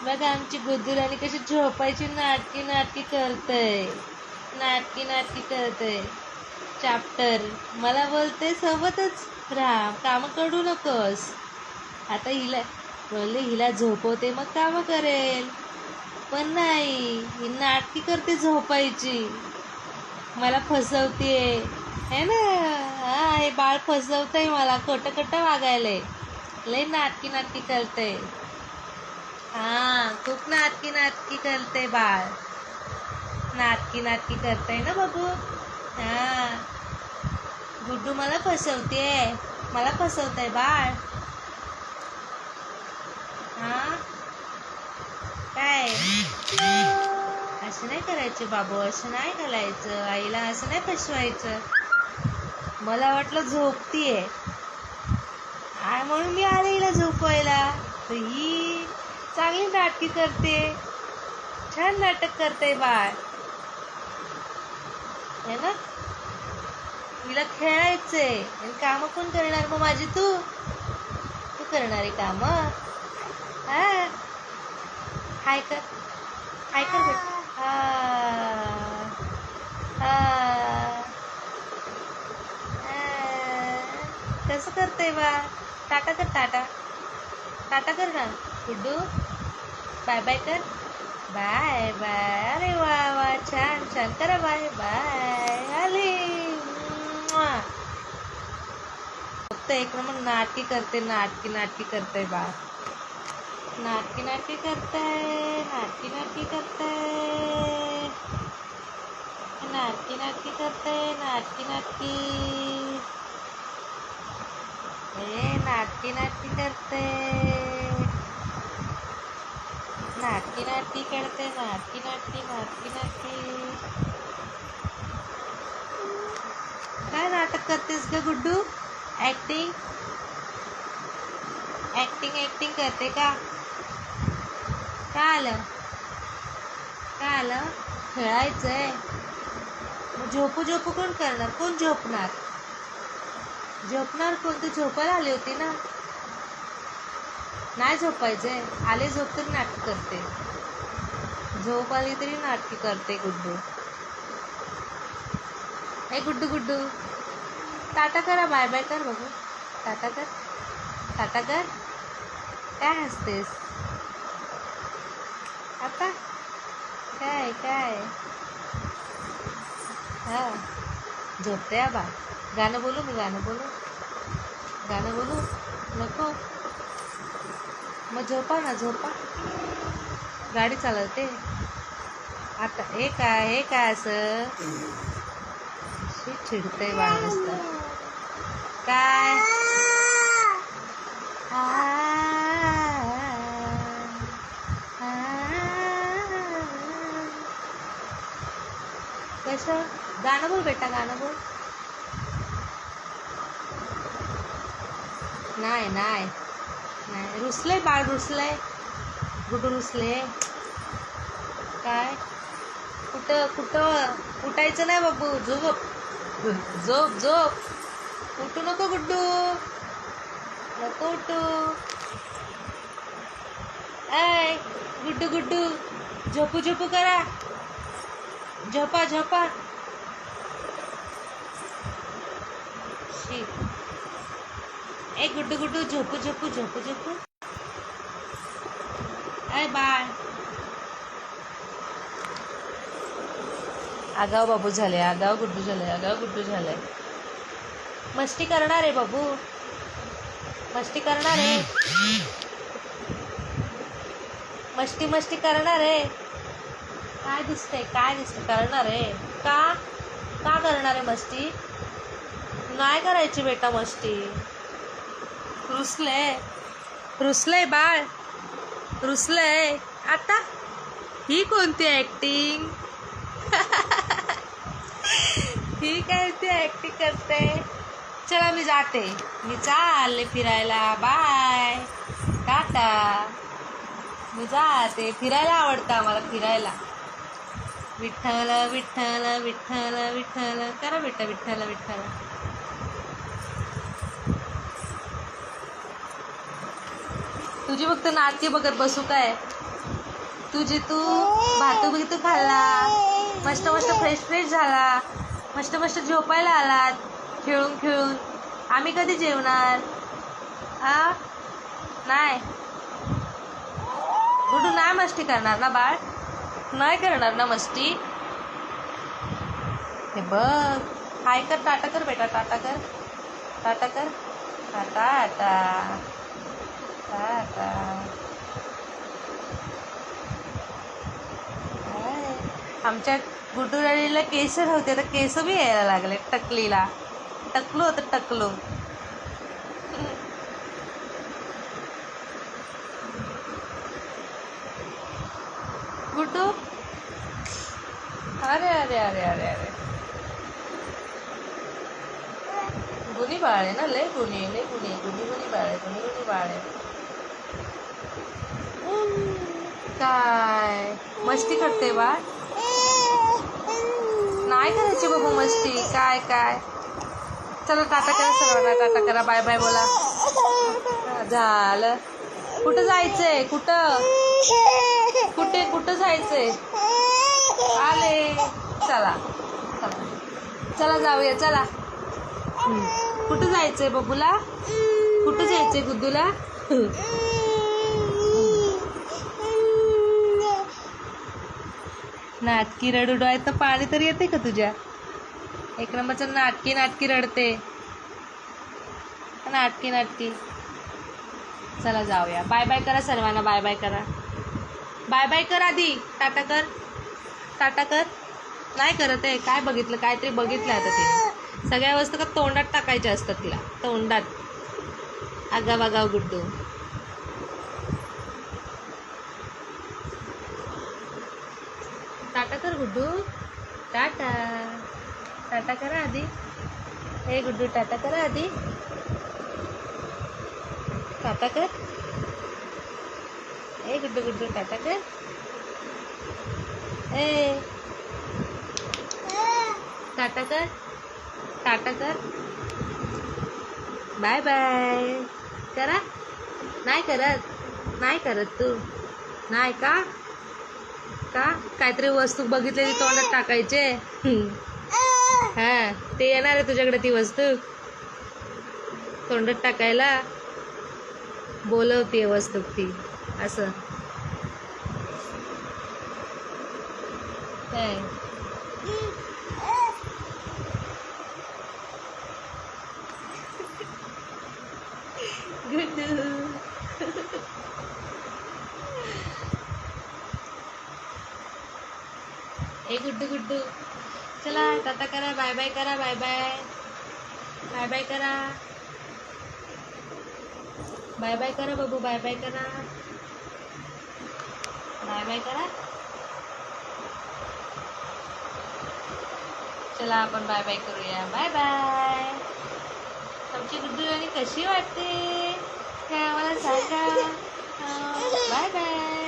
बघा आमची गुद्दुराणी कशी झोपायची नाटकी नाटकी करतय, नाटकी नाटकी करतय. चॅप्टर मला बोलते सोबतच राहा, काम करू नकोस. आता हिला झोपवते मग काम करेल, पण नाही, ही नाटकी करते झोपायची, मला फसवते है ना. हा, हे बाळ फसवतंय मला, खोटं खोटं वागायलंय, लय नाटकी नाटकी करते. हा, खूप नाटकी नाटकी करते बाळ, नाटकी नाटकी करते ना बाबू. हा, गुड्डू मला फसवते, मला फसवतंय बाळ. हा काय, असं नाही करायचं बाबू, असं नाही घालायचं आईला, असं नाही फसवायचं. मला वाटलं झोपतीये म्हणून मी आले हिला झोपवायला, तर ही चांगली नाटकी करते, छान नाटक करते बाळ है ना. हिला खेळायचंय आणि काम कोण करणार मग माझी, तू करणार आहे काम. हाय कर, हाय कर बेटा. कसं करते बा, टाटा कर, टाटा टाटा कर ना गुड्डू, बाय बाय कर, बाय बाय. अरे वा वा, छान छान करा, बाय बाय. आले फक्त एक नंबर नाटकी करते, नाटकी नाटकी करते बा, नाटकी नाटकी करते, नाटकी नाटकी करते, नाटकी नाटकी करते, नाटकी नाटकी, नाटकी नाटकी करते, नाटकी नाटकी करते, नाटकी नाटकी, नाटकी नाटकी. काय नाटक करतेस ग गुड्डू, ऍक्टिंग ऍक्टिंग ऍक्टिंग करते का. काय आलं, काय आलं, खेळायचंय. मग झोपू झोपू कोण करणार, कोण झोपणार, झोपणार कोण, तू झोपायला आली होती ना. नाही झोपायचंय, आले झोप तरी नाटक करते, झोप आली तरी नाटकी करते गुड्डू. ए गुड्डू गुड्डू, टाटा करा, बाय बाय कर बघू, टाटा कर, टाटा कर. काय हसतेस आता, काय काय. हा, झोपते बा. गाणं बोलू मी, गाणं बोलू, गाणं बोलू नको, मग झोपा ना, झोपा. गाडी चालवते आता, हे काय, हे काय असं चिडतंय बाळ नुसतं. काय कसं, गाणं बोल बेटा, गाणं बोल. नाही नाही नाही, रुसलंय बाळ, रुसलंय गुड्डू, रुसले. काय, कुठं कुठं उठायचं नाही बाबू, झोप झोप झोप, उठू नको गुड्डू, नको उठू. ऐ गुड्डू गुड्डू, झोपू झोपू करा, झोपा झोपा. ए गुड्डू गुड्डू, झोपू झोपू, झोपू झोपू. ऐ बाळ, आगाव बाबू झाले, आगाव गुड्डू झाले, आगाव गुड्डू झाले. मस्ती करणार आहे बाबू, मस्ती करणार आहे, मस्ती मस्ती करणार आहे. काय दिसतंय, काय दिसतंय, करणार आहे का, का करणार आहे मस्ती, नाही करायची बेटा मस्ती. रुसले, रुसलंय बाळ, रुसलंय आता. ही कोणती ऍक्टिंग ही काय ती ऍक्टिंग करते. चला मी जाते, मी चालले फिरायला, बाय टाटा. मी जाते फिरायला, आवडतं आम्हाला फिरायला. विठ्ठल विठ्ठल विठ्ठल विठ्ठल करा बेटा, विठ्ठल विठ्ठल. तुझी फक्त नाटके बघत बसू काय. तुझी तू भातू बितू खाल्ला, मस्त मस्त फ्रेश फ्रेश झाला, मस्त मस्त झोपायला आलात खेळून खेळून. आम्ही कधी जेवणार? आ नाही गुडू नाही मस्ती करणार ना बाळ? नाही करणार ना मस्ती? हे बघ, हाय कर, टाटा कर बेटा, टाटा कर, टाटा कर, टाटा टाटा टाटा. आमच्या गुड्डू राणीला केस नव्हते तर केस बी यायला लागले. टकलीला टकलो होतं, टकलो. गुड्डू, अरे अरे अरे अरे अरे, गुणी बाळ आहे ना, लय गुणी, लय गुणी, गुणी गुणी बाळ आहे, गुणी गुणी बाळ आहे. काय मस्ती करते बाळ? नाही करायची बाबू मस्ती. काय काय, चला टाटा करा सर्वांना, टाटा करा, बाय बाय बोला. झालं. कुठं जायचंय? कुठं कुठे कुठं जायचंय? आले. चला चला चला जाऊया, चला. कुठं जायचंय बबूला? कुठं जायचंय गुड्डूला? नाटकी रडू डोळ्यात तर पाणी तरी येते का तुझ्या? एक नंबरचं नाटकी नाटकी रडते, नाटकी नाटकी. चला जाऊया, बाय बाय करा सर्वांना, बाय बाय करा, बाय बाय कर. आधी टाटा कर, टाटा कर. नाही करत आहे. काय बघितलं? काहीतरी बघितलं आता तिने. सगळ्या वस्तू का तोंडात टाकायच्या असतात तिला, तोंडात. आगाव आगाव गुड्डू. टाटा कर गुड्डू, टाटा, टाटा करा आधी. हे गुड्डू टाटा करा आधी, टाटा कर. ए गुड्डू गुड्डू टाटा कर. ए टाटा कर, टाटा कर, बाय बाय करा. नाही करत? नाही करत तू? नाही का? का? काहीतरी वस्तू बघितलेली तोंडात टाकायचे. हा, ते येणार आहे तुझ्याकडे ती वस्तू तोंडात टाकायला. बोलवते वस्तू ती असं. काय गुड्डू. ए गुड्डू गुड्डू, चला टाटा करा, बाय बाय करा, बाय बाय, बाय बाय करा, बाय बाय करा बाबू, बाय बाय करा, बाय बाय करा. चला आपण बाय बाय करूया, बाय बाय. आमची गुड्डू राणी कशी वाटते? काय आम्हाला सांगा. Bye bye.